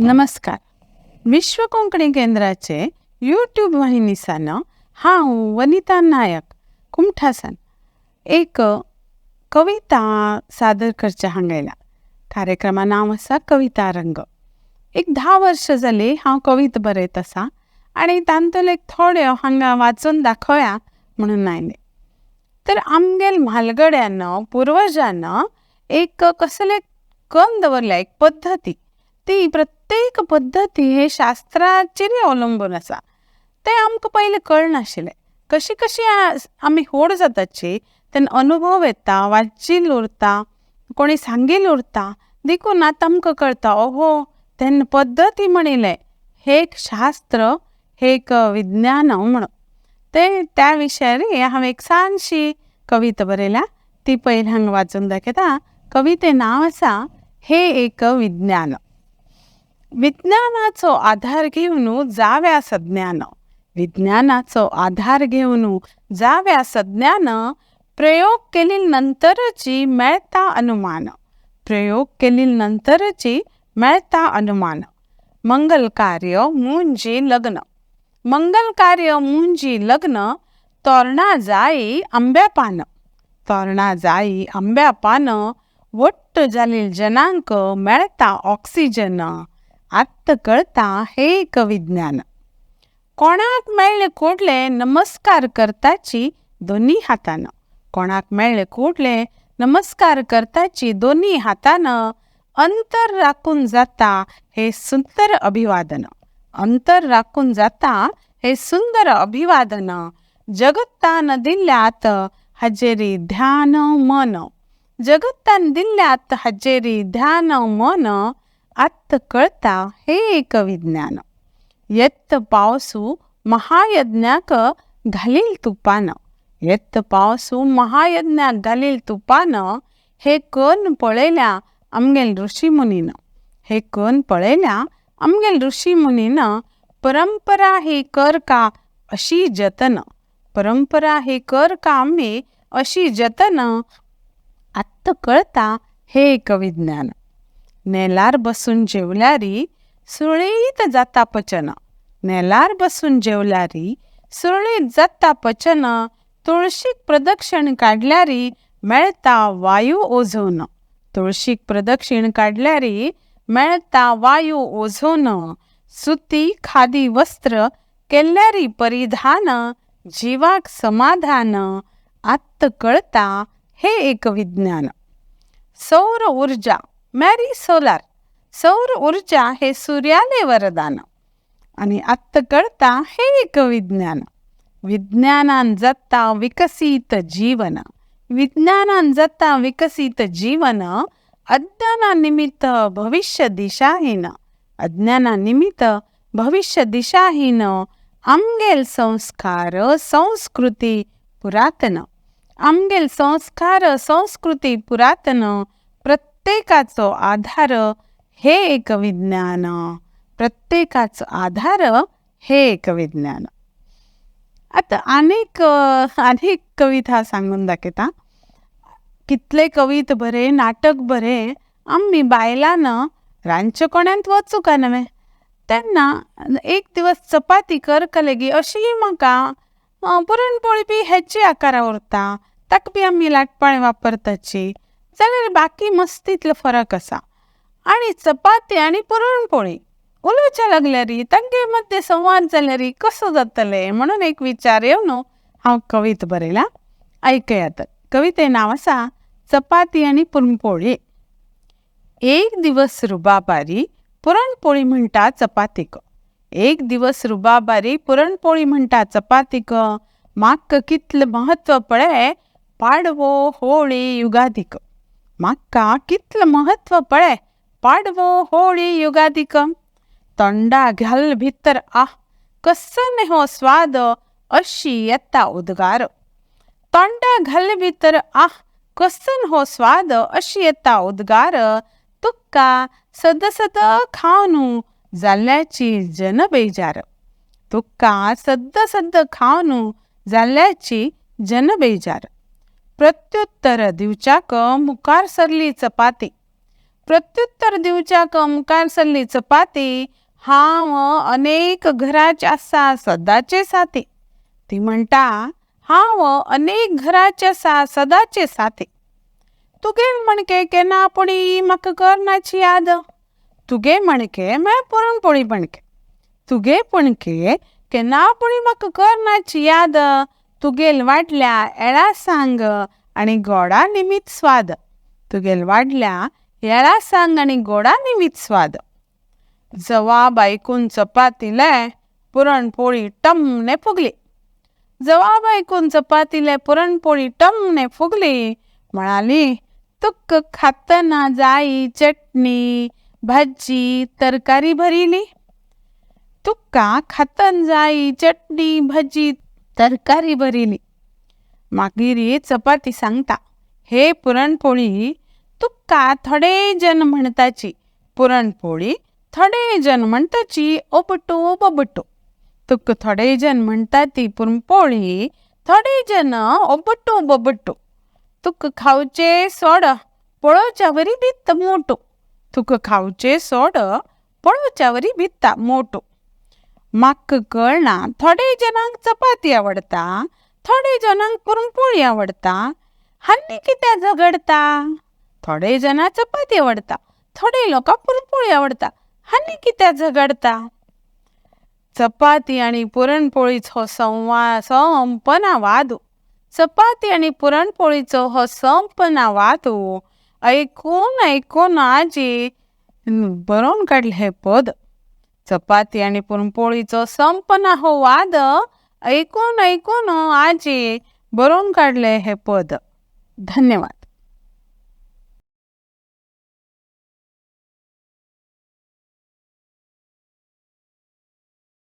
नमस्कार. विश्व कोंकणी केंद्राचे यूट्यूब वाहिनीसान हांव वनिता नायक कुमठासान एक कविता सादर करचे हांगा. कार्यक्रमा नांव आसा कविता रंग. एक 10 वर्ष जाली हांव कविता बरयत आसा आनी तांतूंतल्यो थोड्यो हांगा वाचून दाखोवया म्हणून आयले. तर आमगेल म्हालगड्यान पुर्वजान एक कसले कन्न दवरल्या, एक पद्धती. ती प्रत्येक पद्धती हे शास्त्राचेर अवलंबून आसा. ते आमकां पयलीं कळनाशिल्लें. कशी कशी आमी व्हड जाताची तेन्ना अनुभव येता, वाचिल्लो उरता, कोणी सांगिल्लो उरता, देखून आतां आमकां कळटा ओहो तेन्ना पद्धती म्हणिल्लें हे एक शास्त्र, हे एक विज्ञान म्हणून. ते त्या विशयार हांव एक सानशी कविता बरयल्या, ती पयलीं हांगा वाचून दाखयता. कविते नांव आसा हे एक विज्ञान. विज्ञानाचो आधार घेवन जाव्या सज्ञान. विज्ञानाचो आधार घेवन जाव्या सज्ञान. प्रयोग केले नंतरची मेळता अनुमान. प्रयोग केले नंतरची मेळता अनुमान. मंगल कार्य मुंजी लग्न. मंगल कार्य मुंजी लग्न. तोरणा जाई आंब्या पान. तोरणा जाई आंब्या पान. वट्ट जालील जनांक मेळता ऑक्सिजन. आत्त कळता हे एक विज्ञान. कोणाक मेळ्ळे कोडले नमस्कार करताची दोन्ही हातान. कोणाक मेळ्ळे कोडले नमस्कार करताची दोन्ही हातान. अंतर राखून जाता हे सुंदर अभिवादन. अंतर राखून जाता हे सुंदर अभिवादन. जगतान दिल्यात हजेरी ध्यान मन. जगतान दिल्यात हजेरी ध्यान मन. आत्त कळता हे एक विज्ञान. येत्त पावसू महायज्ञाक घालील तुपान. येत्त पावसू महायज्ञाक घालील तुपान. हे कन पळयल्या आमगेल ऋषी मुनीन. हे कन पळयल्या आमगेल ऋषी मुनीन. परंपरा ही कर का अशी जतन. परंपरा ही कर का आम्ही अशी जतन. आत्त कळता हे एक विज्ञान. नेलार बसून जेवल्यारी सुरळीत जाता पचन. नेलार बसून जेवल्यारी सुरळीत जाता पचन. तुळशीक प्रदक्षिण काढल्यारी मेळता वायू ओझोन. तुळशीक प्रदक्षिण काढल्यारी मेळता वायू ओझोन. सुती खादी वस्त्र केल्यारी परिधान. जीवाक समाधान. आत्त कळता हे एक विज्ञान. सौर ऊर्जा मॅरी सोलार. सौर ऊर्जा हे सूर्याले वरदान. आणि आत्त कळता हे एक विज्ञान. विज्ञानान जाता विकसित जीवन. विज्ञानान जाता विकसित जीवन. अज्ञाना निमित्त भविष्य दिशाहीन. अज्ञाना निमित्त भविष्य दिशाहीन. आमगेल संस्कार संस्कृती पुरातन. आमगेल संस्कार संस्कृती पुरातन. प्रत्येकाचो आधार हे एक विज्ञान. प्रत्येकाचो आधार हे एक विज्ञान. आता अनेक कविता सांगून दाखयता. कितले कविता बरे, नाटक बरे. आम्ही बायलान रांदचे कोण्यांत वचूं काय नवे तेन्ना एक दिवस चपाती करका लेगी अशी म्हाका पुरणपोळी बी हेची आकारा उरता, ताका बी आमी लाटपाळें वापरताची. जाल्यार बाकी मस्तीतलो फरक आसा. आनी चपाती आनी पुरणपोळी उलोवच्या लागल्यार तांचे मध्ये संवाद जाल्यार कसो जातले म्हणून एक विचार येवन हांव कविता बरयल्या. ऐकयात. कविते नांव आसा चपाती आनी पुरणपोळी. एक दिवस रुबाबारी पुरणपोळी म्हणटा चपातीक. एक दिवस रुबाबारी पुरणपोळी म्हणटा चपातीक. म्हाका कितलें महत्व पळय पाडवो होळी युगादीक. म्हाका कितलें महत्व पळय पाडवो होळी युगादीक. तोंडा घाल भितर कसन हो स्वाद अशी येता उद्गार. तोंडा घाल भितर कसन हो स्वाद अशी येता उद्गार. तुका सद सद खावन जाल्ल्याची जन बेजार. तुका सद सद खावन जाल्ल्याची जन बेजार. प्रत्युत्तर दिवच्याक मुखार सरली चपाती. प्रत्युत्तर दिवच्याक मुखार सरली चपाती, हांव अनेक घराच्या आसा सदाचे साथी. ती म्हणटा, हांव अनेक घराचे आसा सदाचे साथी. तुगे मणके केन्ना आपुणी म्हाका करनाची याद. तुगे मणके म्हळ्यार पुरणपोळी मणके. तुगे पणके केन्ना आपुणी म्हाका करनाची याद. तुगेल वाटल्या येळा सांग आनी गोडा निमीत स्वाद. तुगेल वाडल्या येळा सांग आनी गोडा निमीत स्वाद. जवाब आयकून चपातीले पुरणपोळी टमने फुगली. जवाब आयकून चपातीले पुरणपोळी टमने फुगली. म्हणाली, तुक खातना जाई चटणी भाजी तरकारी भरिली. तुका खातन जाई चटणी भाजी तरकारी भरिली. मागीर चपाती सांगता, हे पुरणपोळी तुका थोडे जन म्हणताची पुरणपोळी, थोडे जन म्हणताची ओबटो बबटो. तुका थोडे जन म्हणता ती पुरणपोळी, थोडे जन ओबटो बबटो. तुका खावचे सोड पळोवच्या वरी भित्त मोटो. तुका खावचे सोड पळोवच्या वरी भित्ता मोटो. म्हाका कळना, थोडे जनांक चपाती आवडटा, थोडे जनांक पुरणपोळी आवडटा. हांनी कित्याक झगडता. थोडे जनांक चपाती आवडटा, थोडे लोकांक पुरणपोळी आवडटा. हांनी कित्याक झगडता. चपाती आनी पुरणपोळीचो संपना वाद. चपाती आनी पुरणपोळीचो हो संपना वाद ऐकून ऐकून आजी बरोवन काडलें हें पद. चपाती आनी पुरणपोळीचो संपना हो वाद ऐकून ऐकून आजी बरोवन काडलें हें पद. धन्यवाद.